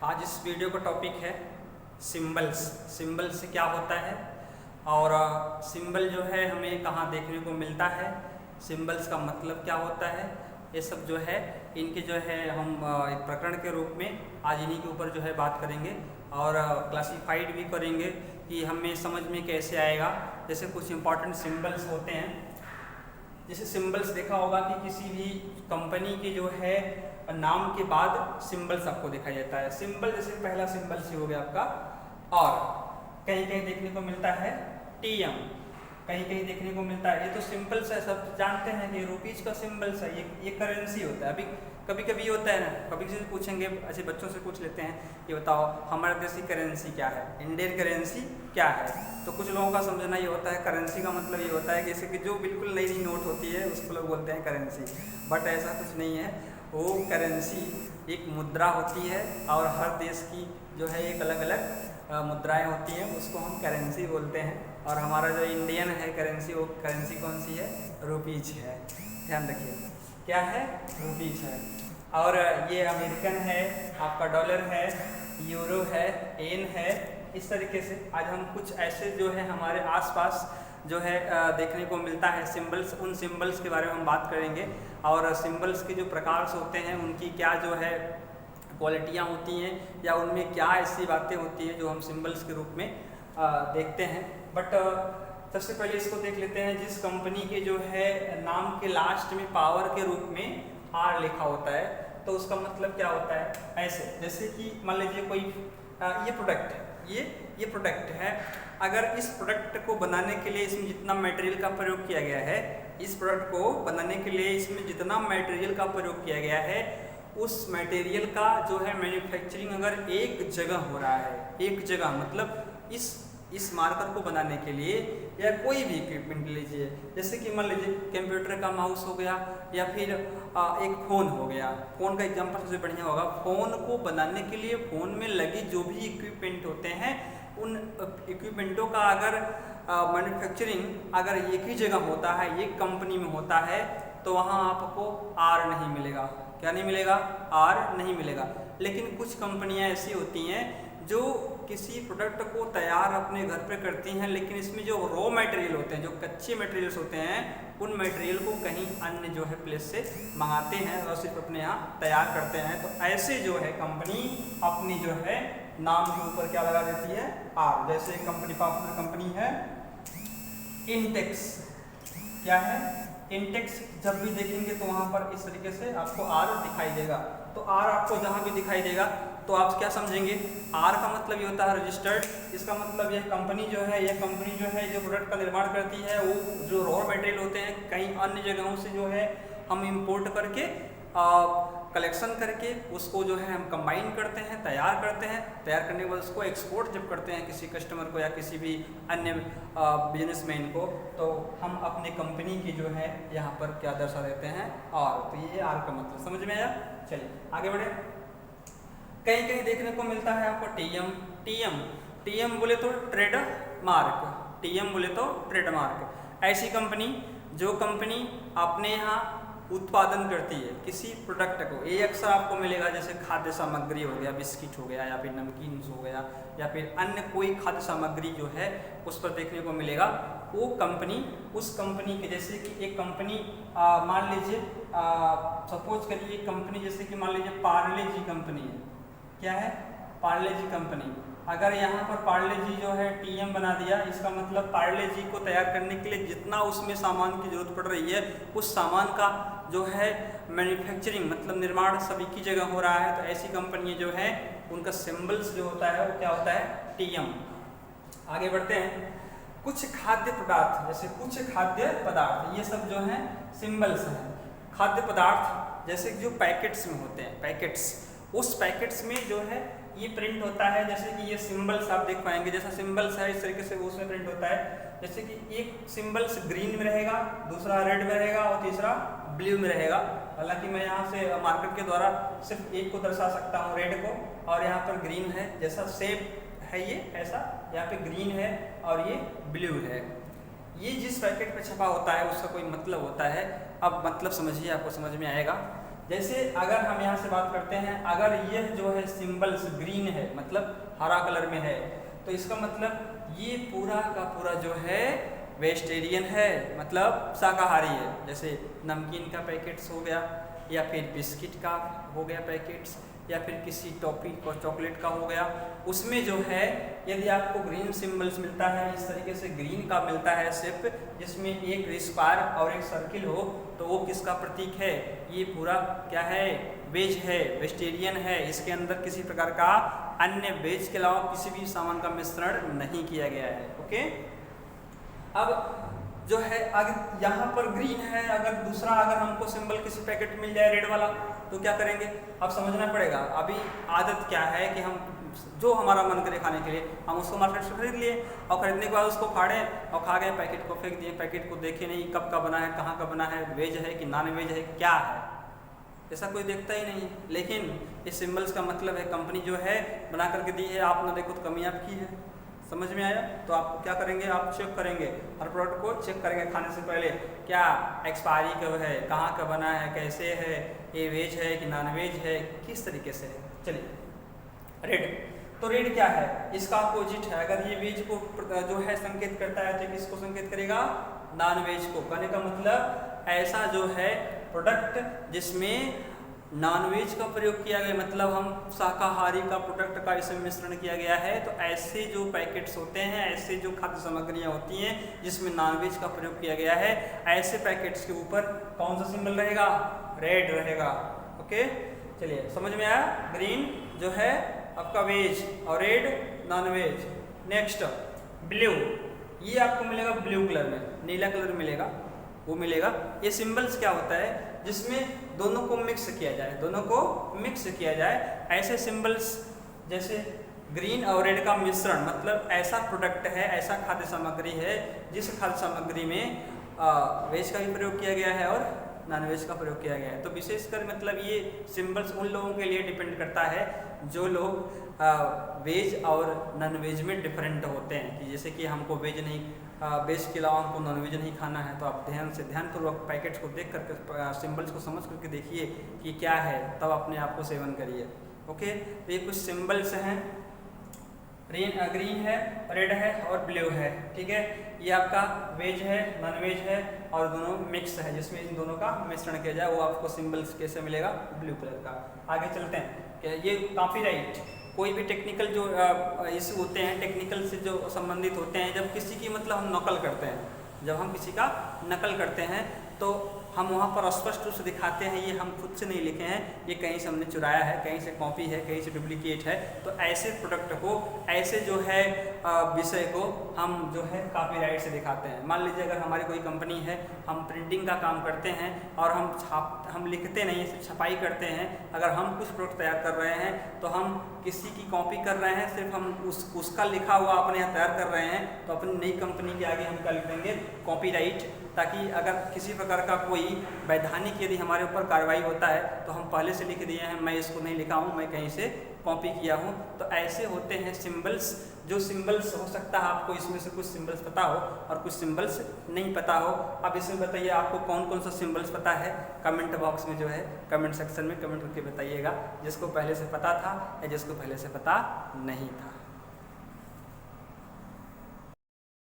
आज इस वीडियो का टॉपिक है सिंबल्स। सिंबल से क्या होता है और सिंबल जो है हमें कहाँ देखने को मिलता है, सिंबल्स का मतलब क्या होता है, ये सब जो है इनके जो है हम एक प्रकरण के रूप में आज इन्हीं के ऊपर जो है बात करेंगे और क्लासिफाइड भी करेंगे कि हमें समझ में कैसे आएगा। जैसे कुछ इंपॉर्टेंट सिंबल्स होते हैं, जैसे सिंबल्स देखा होगा कि किसी भी कंपनी के जो है नाम के बाद सिंबल्स आपको दिखाई देता है। सिंबल जैसे पहला सिंबल से हो गया आपका और, कहीं कहीं देखने को मिलता है टीएम, कहीं कहीं देखने को मिलता है। ये तो सिंबल्स है, सब जानते हैं कि रुपीज का सिंबल्स है, ये करेंसी होता है। अभी कभी कभी ये होता है ना, कभी किसी से पूछेंगे, ऐसे बच्चों से पूछ लेते हैं ये बताओ हमारे देश की करेंसी क्या है, इंडियन करेंसी क्या है। तो कुछ लोगों का समझना ये होता है करेंसी का मतलब ये होता है कि जैसे कि जो बिल्कुल नई नई नोट होती है उसको लोग बोलते हैं करेंसी, बट ऐसा कुछ नहीं है। वो करेंसी एक मुद्रा होती है और हर देश की जो है एक अलग अलग मुद्राएं होती हैं, उसको हम करेंसी बोलते हैं। और हमारा जो इंडियन है करेंसी, वो करेंसी कौन सी है, रुपीज है। ध्यान रखिए क्या है, रुपीज है। और ये अमेरिकन है, आपका डॉलर है, यूरो है, येन है। इस तरीके से आज हम कुछ ऐसे जो है हमारे आसपास जो है देखने को मिलता है सिंबल्स, उन सिंबल्स के बारे में हम बात करेंगे और सिंबल्स के जो प्रकार होते हैं उनकी क्या जो है क्वालिटियाँ होती हैं या उनमें क्या ऐसी बातें होती हैं जो हम सिंबल्स के रूप में देखते हैं। बट सबसे पहले इसको देख लेते हैं, जिस कंपनी के जो है नाम के लास्ट में पावर के रूप में आर लिखा होता है तो उसका मतलब क्या होता है। ऐसे जैसे कि मान लीजिए कोई ये प्रोडक्ट है, ये प्रोडक्ट है, अगर इस प्रोडक्ट को बनाने के लिए इसमें जितना मटेरियल का प्रयोग किया गया है, इस प्रोडक्ट को बनाने के लिए इसमें जितना मटेरियल का प्रयोग किया गया है, उस मटेरियल का जो है मैन्युफैक्चरिंग अगर एक जगह हो रहा है, एक जगह मतलब इस मार्कर को बनाने के लिए या कोई भी इक्विपमेंट लीजिए, जैसे कि मान लीजिए कंप्यूटर का माउस हो गया या फिर एक फ़ोन हो गया। फ़ोन का एग्जांपल सबसे बढ़िया होगा। फ़ोन को बनाने के लिए फ़ोन में लगे जो भी इक्विपमेंट होते हैं, उन इक्विपमेंटों का अगर मैन्युफैक्चरिंग अगर एक ही जगह होता है, एक कंपनी में होता है, तो वहाँ आपको आर नहीं मिलेगा। क्या नहीं मिलेगा, आर नहीं मिलेगा। लेकिन कुछ कंपनियाँ ऐसी होती हैं जो किसी प्रोडक्ट को तैयार अपने घर पे करती हैं, लेकिन इसमें जो रॉ मटेरियल होते हैं, जो कच्चे मटेरियल्स होते हैं, उन मटेरियल को कहीं अन्य जो है प्लेस से मंगाते हैं और सिर्फ अपने यहाँ तैयार करते हैं। तो ऐसे जो है कंपनी अपनी जो है नाम के ऊपर क्या लगा देती है, आर। जैसे एक कंपनी, पॉपुलर कंपनी है इंटेक्स। क्या है, इंटेक्स। जब भी देखेंगे तो वहाँ पर इस तरीके से आपको आर दिखाई देगा। तो आर आपको जहाँ भी दिखाई देगा तो आप क्या समझेंगे, आर का मतलब ये होता है रजिस्टर्ड। इसका मतलब यह कंपनी जो है, यह कंपनी जो है जो प्रोडक्ट का निर्माण करती है, वो जो रॉ मटेरियल होते हैं कहीं अन्य जगहों से जो है हम इंपोर्ट करके कलेक्शन करके उसको जो है हम कंबाइन करते हैं, तैयार करते हैं। तैयार करने के बाद उसको एक्सपोर्ट जब करते हैं किसी कस्टमर को या किसी भी अन्य बिजनेसमैन को, तो हम अपने कंपनी की जो है यहाँ पर क्या दर्शा देते हैं, आर। तो ये आर का मतलब समझ में आया। चलिए आगे बढ़े। कहीं कहीं देखने को मिलता है आपको टीएम। टीएम बोले तो ट्रेडमार्क, टीएम बोले तो ट्रेडमार्क। ऐसी कंपनी जो कंपनी अपने यहाँ उत्पादन करती है किसी प्रोडक्ट को, ये अक्सर आपको मिलेगा, जैसे खाद्य सामग्री हो गया, बिस्किट हो गया या फिर नमकीन हो गया या फिर अन्य कोई खाद्य सामग्री जो है उस पर देखने को मिलेगा। वो कंपनी, उस कंपनी के, जैसे कि एक कंपनी मान लीजिए सपोज करिए कंपनी, जैसे कि मान लीजिए पार्ले जी कंपनी है। क्या है, पार्ले जी कंपनी। अगर यहाँ पर पार्ले जी जो है टीएम बना दिया, इसका मतलब पार्ले जी को तैयार करने के लिए जितना उसमें सामान की जरूरत पड़ रही है, उस सामान का जो है मैन्युफैक्चरिंग मतलब निर्माण सभी की जगह हो रहा है। तो ऐसी कंपनियाँ जो है उनका सिंबल्स जो होता है वो क्या होता है, टीएम। आगे बढ़ते हैं। कुछ खाद्य पदार्थ, जैसे कुछ खाद्य पदार्थ, ये सब जो हैं सिंबल्स हैं। खाद्य पदार्थ जैसे जो पैकेट्स में होते हैं, पैकेट्स, उस पैकेट्स में जो है ये प्रिंट होता है। जैसे कि ये सिंबल्स आप देख पाएंगे, जैसा सिंबल्स है इस तरीके से उसमें प्रिंट होता है। जैसे कि एक सिंबल्स ग्रीन में रहेगा, दूसरा रेड में रहेगा और तीसरा ब्लू में रहेगा। हालांकि मैं यहाँ से मार्कर के द्वारा सिर्फ एक को दर्शा सकता हूँ, रेड को, और यहाँ पर ग्रीन है। जैसा शेप है ये ऐसा, यहाँ पे ग्रीन है और ये ब्लू है। ये जिस पैकेट पे छपा होता है उसका कोई मतलब होता है। अब मतलब समझिए, आपको समझ में आएगा। जैसे अगर हम यहाँ से बात करते हैं, अगर यह जो है सिंबल्स ग्रीन है मतलब हरा कलर में है, तो इसका मतलब ये पूरा का पूरा जो है वेजिटेरियन है, मतलब शाकाहारी है। जैसे नमकीन का पैकेट्स हो गया, या फिर बिस्किट का हो गया पैकेट्स, या फिर किसी टॉफी को चॉकलेट का हो गया, उसमें जो है यदि आपको ग्रीन सिंबल्स मिलता है, इस तरीके से ग्रीन का मिलता है शेप, जिसमें एक स्क्वायर और एक सर्किल हो, तो वो किसका प्रतीक है? ये पूरा क्या है? वेज है, वेजिटेरियन है। इसके अंदर किसी प्रकार का अन्य वेज के अलावा किसी भी सामान का मिश्रण नहीं किया गया है। ओके, अब जो है अगर यहाँ पर ग्रीन है, अगर दूसरा अगर हमको सिंबल किसी पैकेट मिल जाए रेड वाला, तो क्या करेंगे? अब समझना पड़ेगा। अभी आदत क्या है कि हम जो हमारा मन करे खाने के लिए, हम उसको मार्केट से खरीद लिए, और खरीदने के बाद उसको फाड़े और खा गए, पैकेट को फेंक दिए, पैकेट को देखे नहीं कब का बना है, कहाँ का बना है, वेज है कि नॉन वेज है, क्या है, ऐसा कोई देखता ही नहीं। लेकिन इस सिंबल्स का मतलब है कंपनी जो है बना करके दी है, आपने देखो तो कमी आपकी है। समझ में आया? तो आप क्या करेंगे? आप चेक करेंगे, हर प्रोडक्ट को चेक करेंगे खाने से पहले, क्या एक्सपायरी कब है, कहाँ का बना है, कैसे है, ये वेज है कि नॉन वेज है, किस तरीके से है। चलिए, रेड, तो रेड क्या है? इसका अपोजिट है। अगर ये वेज को जो है संकेत करता है, तो किसको संकेत करेगा? नॉन वेज को। कहने का मतलब ऐसा जो है प्रोडक्ट जिसमें नॉन वेज का प्रयोग किया गया, मतलब हम शाकाहारी का प्रोडक्ट का इसमें मिश्रण किया गया है, तो ऐसे जो पैकेट्स होते हैं, ऐसे जो खाद्य सामग्रियां होती हैं जिसमें नॉन वेज का प्रयोग किया गया है, ऐसे पैकेट्स के ऊपर कौन सा सिंबल रहेगा? रेड रहेगा। ओके, चलिए समझ में आया? ग्रीन जो है आपका वेज और red non veg. Next blue, ये आपको मिलेगा ब्लू कलर में, नीला कलर मिलेगा, वो मिलेगा। ये सिंबल्स क्या होता है? जिसमें दोनों को मिक्स किया जाए, दोनों को मिक्स किया जाए, ऐसे सिंबल्स जैसे ग्रीन और रेड का मिश्रण, मतलब ऐसा प्रोडक्ट है, ऐसा खाद्य सामग्री है जिस खाद्य सामग्री में वेज का भी प्रयोग किया गया है और नॉन वेज का प्रयोग किया गया है। तो विशेषकर मतलब ये सिंबल्स उन लोगों के लिए डिपेंड करता है जो लोग वेज और नॉन वेज में डिफरेंट होते हैं, कि जैसे कि हमको वेज नहीं, वेज के अलावा हमको नॉन वेज नहीं खाना है, तो आप ध्यानपूर्वक पैकेट्स को देख करके, सिंबल्स को समझ करके देखिए कि क्या है, तब अपने आप को सेवन करिए। ओके, तो ये कुछ सिंबल्स हैं, ग्रीन है, रेड है और ब्लू है। ठीक है, ये आपका वेज है, नॉन वेज है और दोनों मिक्स है, जिसमें इन दोनों का मिश्रण किया जाए, वो आपको सिंबल्स कैसे मिलेगा? ब्लू कलर का। आगे चलते हैं। ये कॉपीराइट, कोई भी टेक्निकल जो इशू होते हैं, टेक्निकल से जो संबंधित होते हैं, जब किसी की मतलब हम नकल करते हैं, जब हम किसी का नकल करते हैं तो हम वहाँ पर स्पष्ट रूप से दिखाते हैं ये हम खुद से नहीं लिखे हैं, ये कहीं से हमने चुराया है, कहीं से कॉपी है, कहीं से डुप्लीकेट है। तो ऐसे प्रोडक्ट को, ऐसे जो है विषय को हम जो है कॉपीराइट से दिखाते हैं। मान लीजिए अगर हमारी कोई कंपनी है, हम प्रिंटिंग का काम करते हैं और हम लिखते नहीं, सिर्फ छपाई करते हैं। अगर हम कुछ प्रोडक्ट तैयार कर रहे हैं तो हम किसी की कॉपी कर रहे हैं, सिर्फ हम उसका लिखा हुआ अपने यहाँ तैयार कर रहे हैं, तो अपनी नई कंपनी के आगे हम क्या लिख देंगे? कॉपीराइट, ताकि अगर किसी प्रकार का कोई वैधानिक यदि हमारे ऊपर कार्रवाई होता है तो हम पहले से लिख दिए हैं, मैं इसको नहीं लिखा हूँ, मैं कहीं से कॉपी किया हूँ। तो ऐसे होते हैं सिंबल्स, जो सिंबल्स हो सकता है आपको इसमें से कुछ सिंबल्स पता हो और कुछ सिंबल्स नहीं पता हो। अब इसमें बताइए आपको कौन कौन सा सिंबल्स पता है? कमेंट बॉक्स में जो है कमेंट सेक्शन में कमेंट करके बताइएगा, जिसको पहले से पता था या जिसको पहले से पता नहीं था।